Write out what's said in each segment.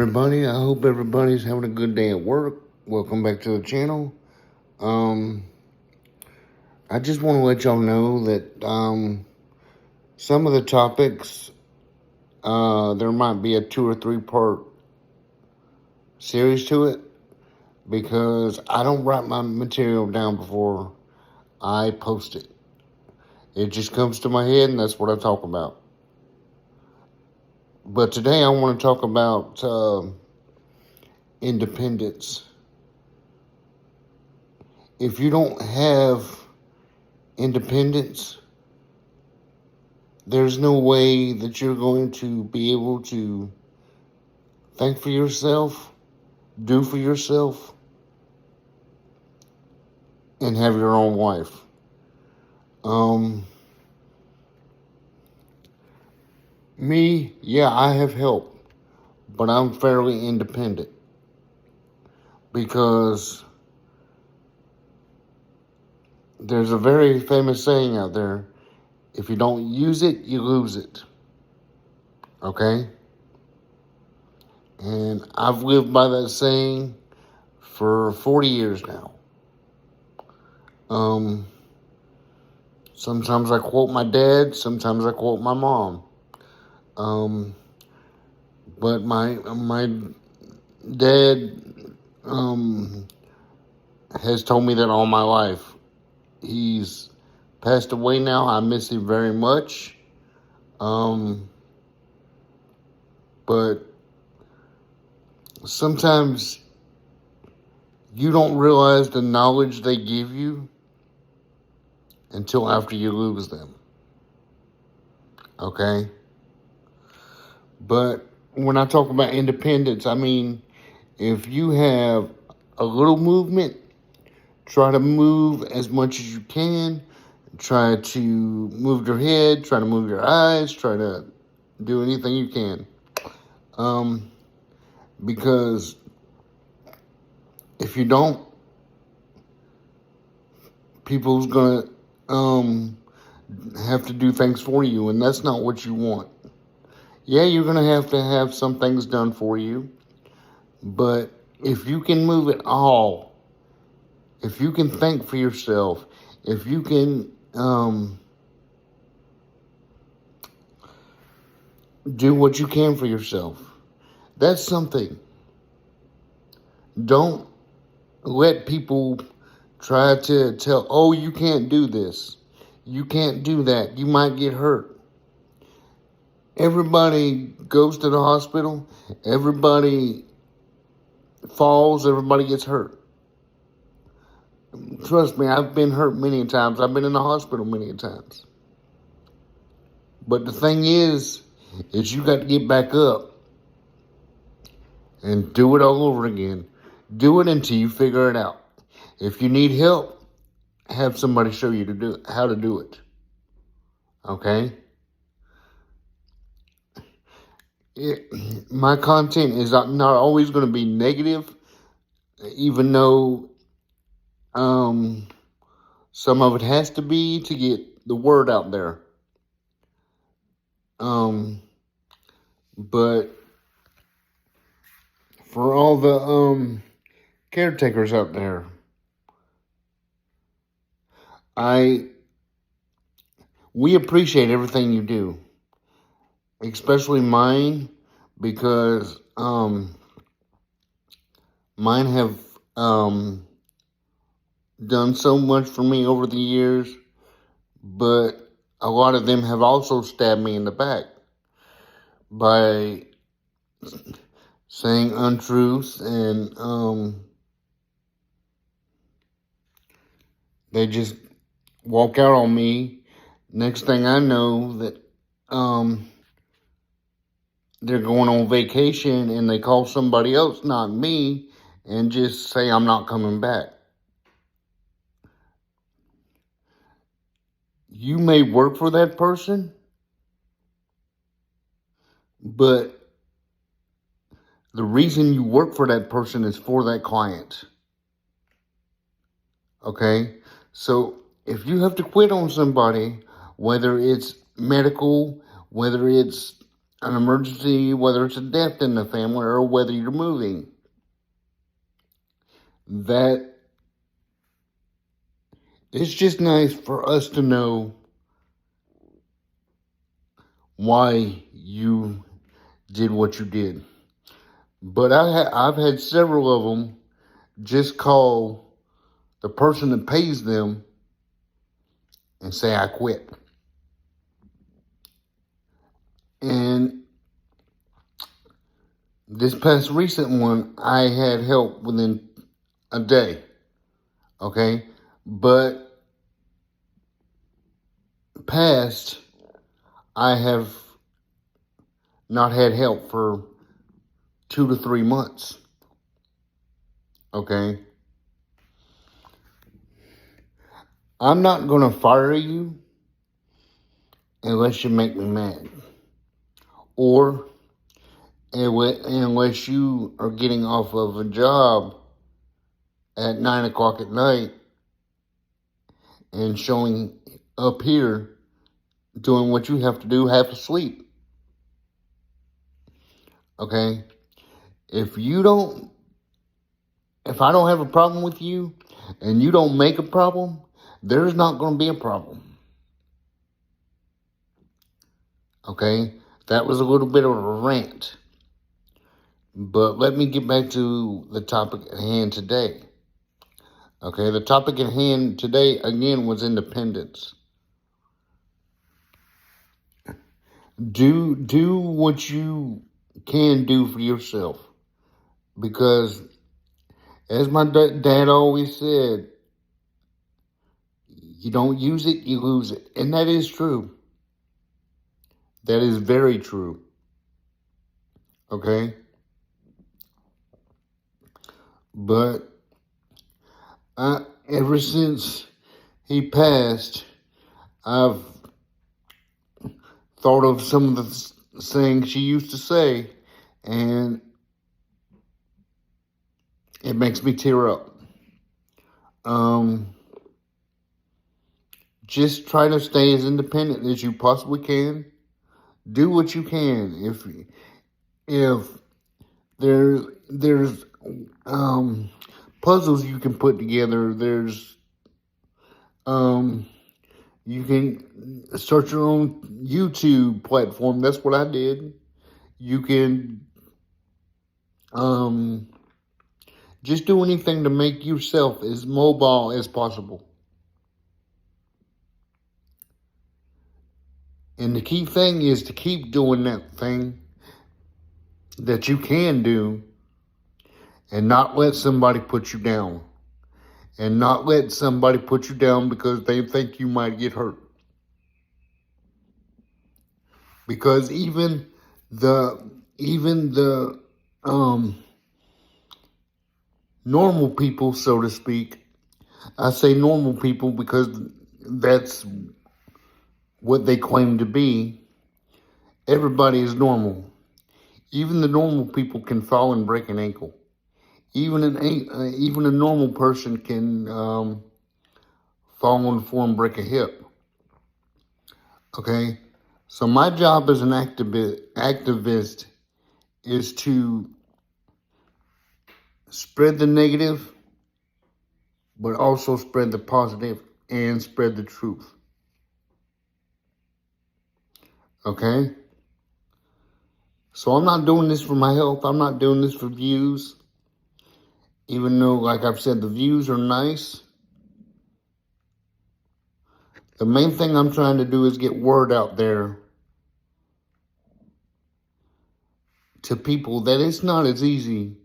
everybody. I hope everybody's having a good day at work. Welcome back to the channel. I just want to let y'all know that some of the topics, there might be a 2 or 3 part series to it because I don't write my material down before I post it. It just comes to my head and that's what I talk about. But today I want to talk about independence. If you don't have independence, there's no way that you're going to be able to think for yourself, do for yourself, and have your own life. Me, yeah, I have help, but I'm fairly independent because there's a very famous saying out there, if you don't use it, you lose it. Okay? And I've lived by that saying for 40 years now. Sometimes I quote my dad, sometimes I quote my mom. But my dad has told me that all my life. He's passed away now. I miss him very much. But sometimes you don't realize the knowledge they give you until after you lose them. Okay? But when I talk about independence, I mean, if you have a little movement, try to move as much as you can. Try to move your head, try to move your eyes, try to do anything you can. Because if you don't, people's gonna have to do things for you, and that's not what you want. Yeah, you're gonna have to have some things done for you, but if you can move it all, if you can think for yourself, if you can do what you can for yourself, that's something. Don't let people try to tell, oh, you can't do this. You can't do that. You might get hurt. Everybody goes to the hospital. Everybody falls. Everybody gets hurt. Trust me, I've been hurt many times. I've been in the hospital many times. But the thing is you got to get back up and do it all over again. Do it until you figure it out. If you need help, have somebody show you how to do it. Okay? My content is not always going to be negative, even though some of it has to be to get the word out there. But for all the caretakers out there, we appreciate everything you do, especially mine, because mine have done so much for me over the years, but a lot of them have also stabbed me in the back by saying untruths, and they just walk out on me. Next thing I know, that they're going on vacation and they call somebody else, not me, and just say I'm not coming back. You may work for that person, but the reason you work for that person is for that client. Okay? So if you have to quit on somebody, whether it's medical, whether it's an emergency, whether it's a death in the family or whether you're moving, that it's just nice for us to know why you did what you did. But I've had several of them just call the person that pays them and say, I quit. And this past recent one, I had help within a day. Okay? But past, I have not had help for 2 to 3 months. Okay? I'm not going to fire you unless you make me mad. Or unless you are getting off of a job at 9 o'clock at night and showing up here doing what you have to do half asleep. Okay? If I don't have a problem with you and you don't make a problem, there's not going to be a problem. Okay? That was a little bit of a rant. But let me get back to the topic at hand today. Okay, the topic at hand today, again, was independence. Do what you can do for yourself. Because, as my dad always said, you don't use it, you lose it. And that is true. That is very true. Okay? But ever since he passed, I've thought of some of the things she used to say, and it makes me tear up. Just try to stay as independent as you possibly can. Do what you can. If there's puzzles you can put together, there's you can start your own YouTube platform. That's what I did. You can just do anything to make yourself as mobile as possible. And the key thing is to keep doing that thing that you can do and not let somebody put you down. And not let somebody put you down because they think you might get hurt. Because even the normal people, so to speak, I say normal people because that's what they claim to be. Everybody is normal. Even the normal people can fall and break an ankle. Even a normal person can fall on the floor and break a hip. Okay? So my job as an activist is to spread the negative, but also spread the positive and spread the truth. Okay? So I'm not doing this for my health. I'm not doing this for views. Even though, like I've said, the views are nice. The main thing I'm trying to do is get word out there to people that it's not as easy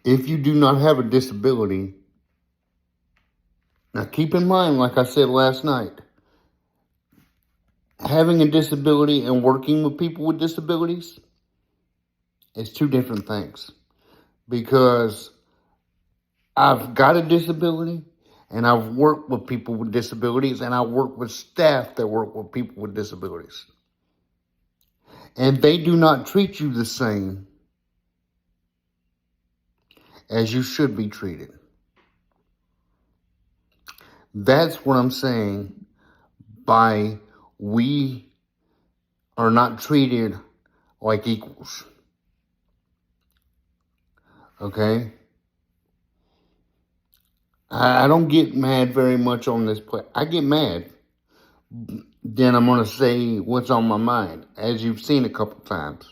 if you do not have a disability. Now keep in mind, like I said last night, having a disability and working with people with disabilities is two different things. Because I've got a disability and I've worked with people with disabilities and I work with staff that work with people with disabilities. And they do not treat you the same as you should be treated. That's what I'm saying by we are not treated like equals. Okay? I don't get mad very much on this play. I get mad. Then I'm going to say what's on my mind, as you've seen a couple times.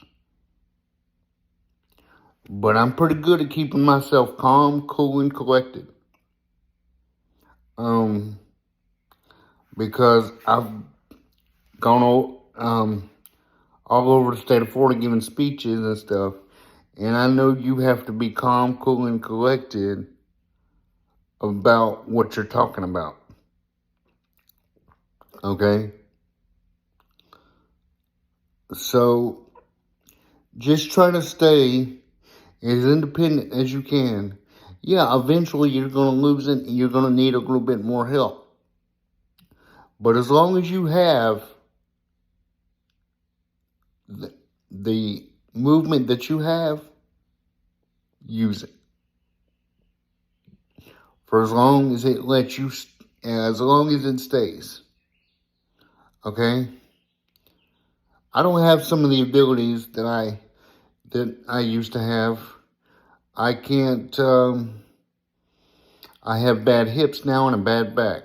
But I'm pretty good at keeping myself calm, cool, and collected. Because I've gone all over the state of Florida giving speeches and stuff. And I know you have to be calm, cool, and collected about what you're talking about. Okay? So, just try to stay as independent as you can. Yeah, eventually you're going to lose it and you're going to need a little bit more help. But as long as you have the movement that you have, use it. For as long as it lets you, as long as it stays. Okay? I don't have some of the abilities that I used to have. I can't, I have bad hips now and a bad back.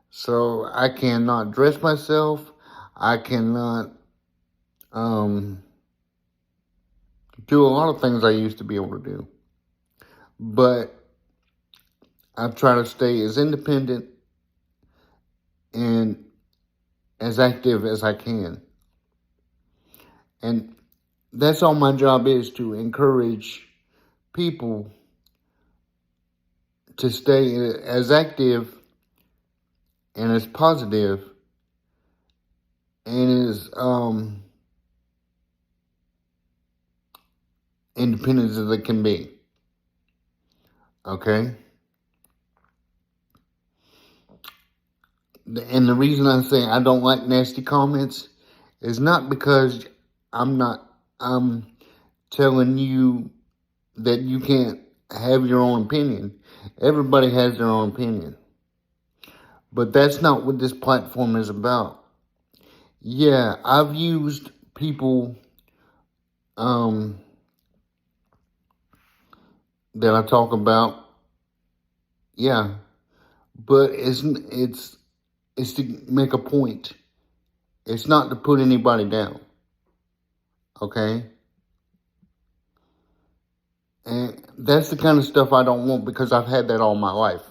So I cannot dress myself. I cannot do a lot of things I used to be able to do. But I try to stay as independent and as active as I can. And that's all my job is, to encourage people to stay as active and as positive and as independent as they can be. Okay? And the reason I say I don't like nasty comments is not because I'm telling you that you can't have your own opinion. Everybody has their own opinion. But that's not what this platform is about. Yeah, I've used people that I talk about. Yeah. But it's to make a point. It's not to put anybody down. Okay? And that's the kind of stuff I don't want, because I've had that all my life.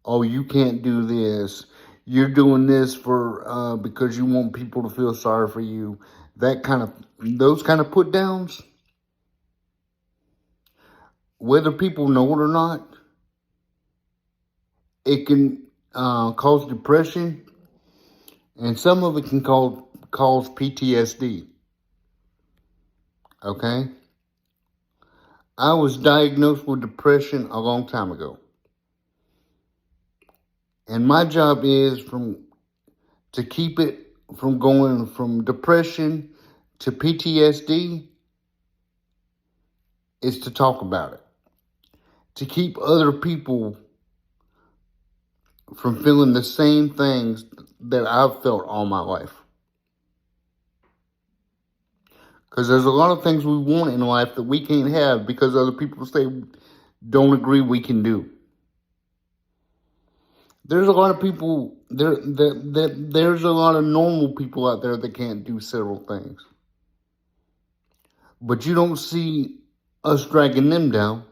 Oh, you can't do this. You're doing this for because you want people to feel sorry for you. Those kind of put downs, whether people know it or not, it can cause depression, and some of it can cause PTSD. Okay? I was diagnosed with depression a long time ago. And my job is to keep it from going from depression to PTSD is to talk about it. To keep other people from feeling the same things that I've felt all my life. Because there's a lot of things we want in life that we can't have because other people don't agree we can do. There's a lot of people there's a lot of normal people out there that can't do several things. But you don't see us dragging them down.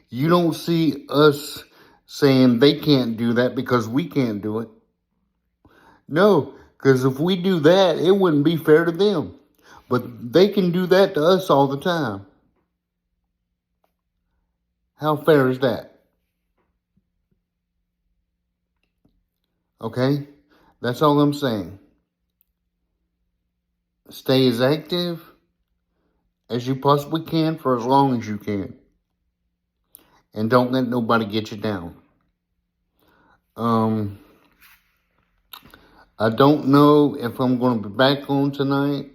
You don't see us saying they can't do that because we can't do it. No, because if we do that, it wouldn't be fair to them. But they can do that to us all the time. How fair is that? Okay? That's all I'm saying. Stay as active as you possibly can for as long as you can. And don't let nobody get you down. I don't know if I'm going to be back on tonight,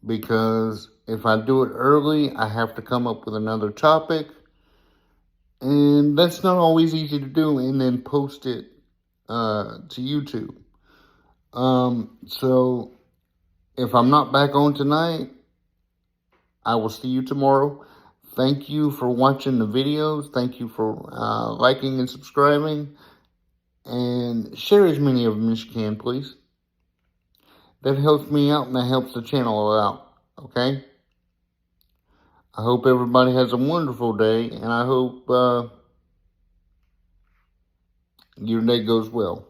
because if I do it early, I have to come up with another topic. And that's not always easy to do, and then post it to YouTube. So if I'm not back on tonight, I will see you tomorrow. Thank you for watching the videos. Thank you for liking and subscribing. And share as many of them as you can, please. That helps me out and that helps the channel out. Okay? I hope everybody has a wonderful day. And I hope your day goes well.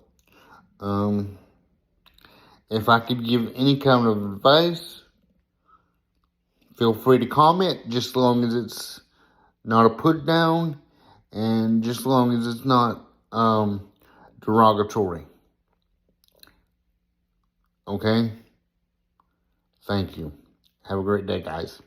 If I could give any kind of advice, feel free to comment, just as long as it's not a put down and just as long as it's not derogatory. Okay? Thank you. Have a great day, guys.